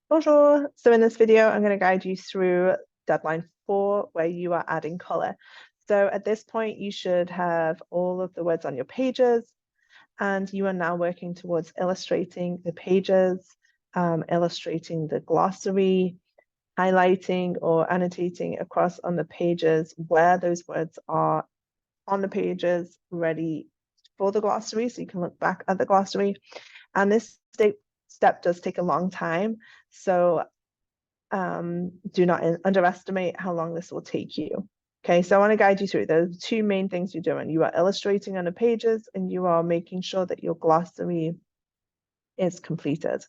Bonjour. So in this video, I'm going to guide you through deadline 4, where you are adding color. So at this point, you should have all of the words on your pages, and you are now working towards illustrating the pages, illustrating the glossary, highlighting or annotating across on the pages where those words are on the pages ready for the glossary, so you can look back at the glossary. And this step does take a long time, so do not underestimate how long this will take you. Okay, so I want to guide you through the two main things you're doing. You are illustrating on the pages, and you are making sure that your glossary is completed.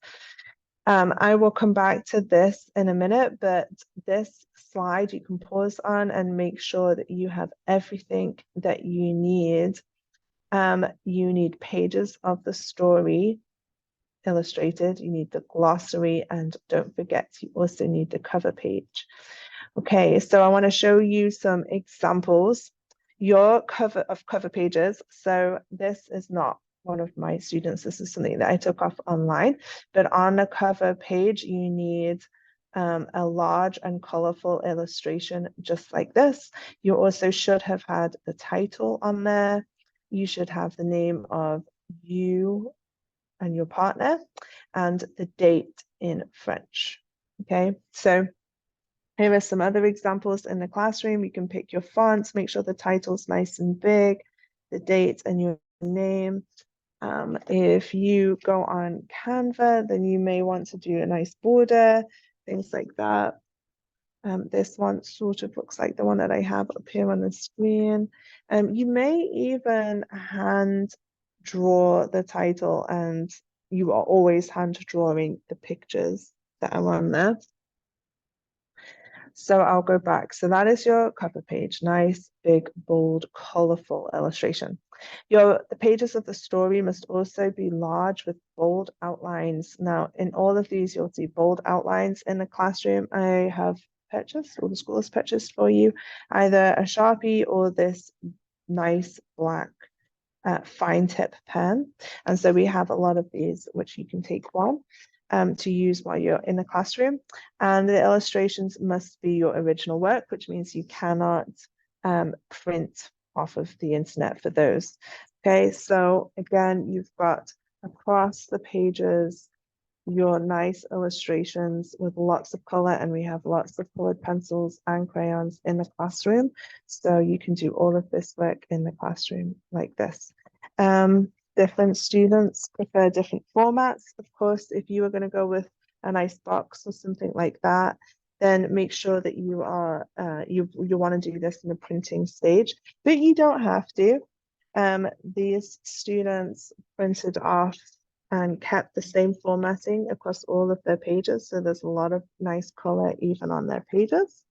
I will come back to this in a minute, but this slide you can pause on and make sure that you have everything that you need. You need pages of the story illustrated, you need the glossary, and don't forget you also need the cover page. Okay, so I want to show you some examples. Your cover pages. So this is not one of my students, this is something that I took off online, but on the cover page you need a large and colorful illustration just like this. You also should have had the title on there. You should have the name of you and your partner and the date in French. Okay, so here are some other examples in the classroom. You can pick your fonts, make sure the title's nice and big, the date and your name. If you go on Canva, then you may want to do a nice border, things like that. This one sort of looks like the one that I have up here on the screen. You may even hand draw the title, and you are always hand drawing the pictures that are on there. So I'll go back. So that is your cover page. Nice, big, bold, colorful illustration. The pages of the story must also be large with bold outlines. Now, in all of these, you'll see bold outlines in the classroom. I have purchased, or the school has purchased for you, either a Sharpie or this nice black fine tip pen. And so we have a lot of these, which you can take one to use while you're in the classroom. And the illustrations must be your original work, which means you cannot print off of the internet for those. Okay, so again, you've got across the pages your nice illustrations with lots of color, and we have lots of colored pencils and crayons in the classroom, so you can do all of this work in the classroom like this. Different students prefer different formats. Of course, if you are going to go with a nice box or something like that, then make sure that you are you want to do this in the printing stage, but you don't have to. These students printed off and kept the same formatting across all of their pages, so there's a lot of nice color even on their pages.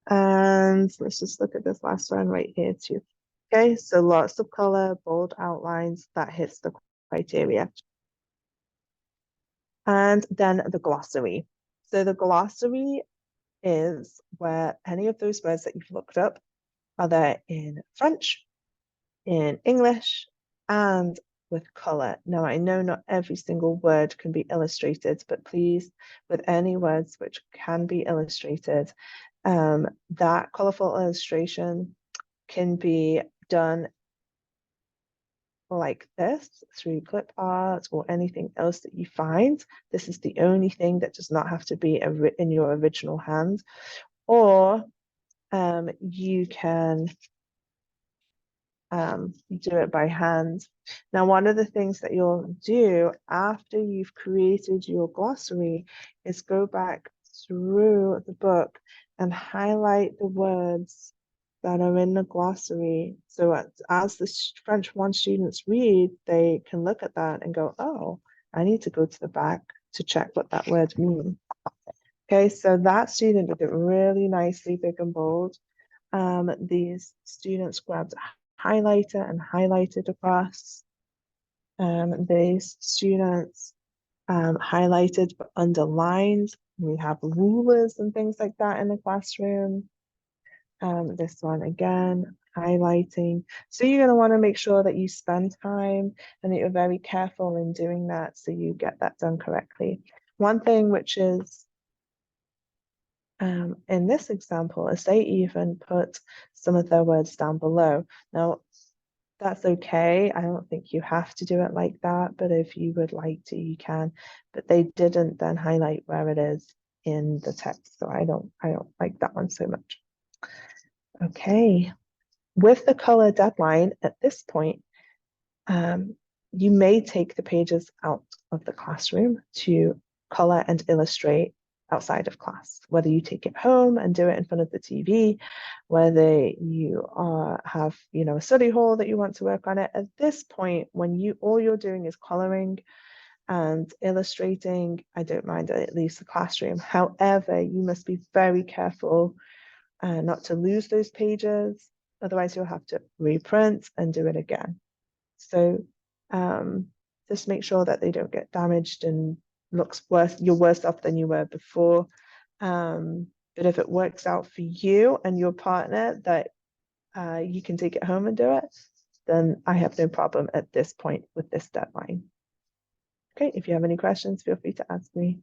And let's just look at this last one right here too. Okay, so lots of color, bold outlines, that hits the criteria. And then the glossary. So the glossary is where any of those words that you've looked up are there in French, in English, and with color. Now, I know not every single word can be illustrated, but please, with any words which can be illustrated, that colorful illustration can be done like this through clip art or anything else that you find. This is the only thing that does not have to be in your original hand. Or you can do it by hand. Now, one of the things that you'll do after you've created your glossary is go back through the book and highlight the words that are in the glossary. So as the French 1 students read, they can look at that and go, oh, I need to go to the back to check what that word means. Okay, so that student did it really nicely, big and bold. These students grabbed a highlighter and highlighted across. These students highlighted but underlined. We have rulers and things like that in the classroom. This one again, highlighting. So you're going to want to make sure that you spend time and that you're very careful in doing that so you get that done correctly. one thing which is in this example is they even put some of their words down below. Now, that's okay. I don't think you have to do it like that, but if you would like to, you can. But they didn't then highlight where it is in the text, so I don't like that one so much. Okay, with the color deadline at this point, you may take the pages out of the classroom to color and illustrate outside of class, whether you take it home and do it in front of the TV, whether you have a study hall that you want to work on it. At this point, when all you're doing is coloring and illustrating, I don't mind it leaves the classroom. However, you must be very careful not to lose those pages, otherwise you'll have to reprint and do it again. So just make sure that they don't get damaged and looks worse, you're worse off than you were before. But if it works out for you and your partner that you can take it home and do it, then I have no problem at this point with this deadline. Okay, if you have any questions, feel free to ask me.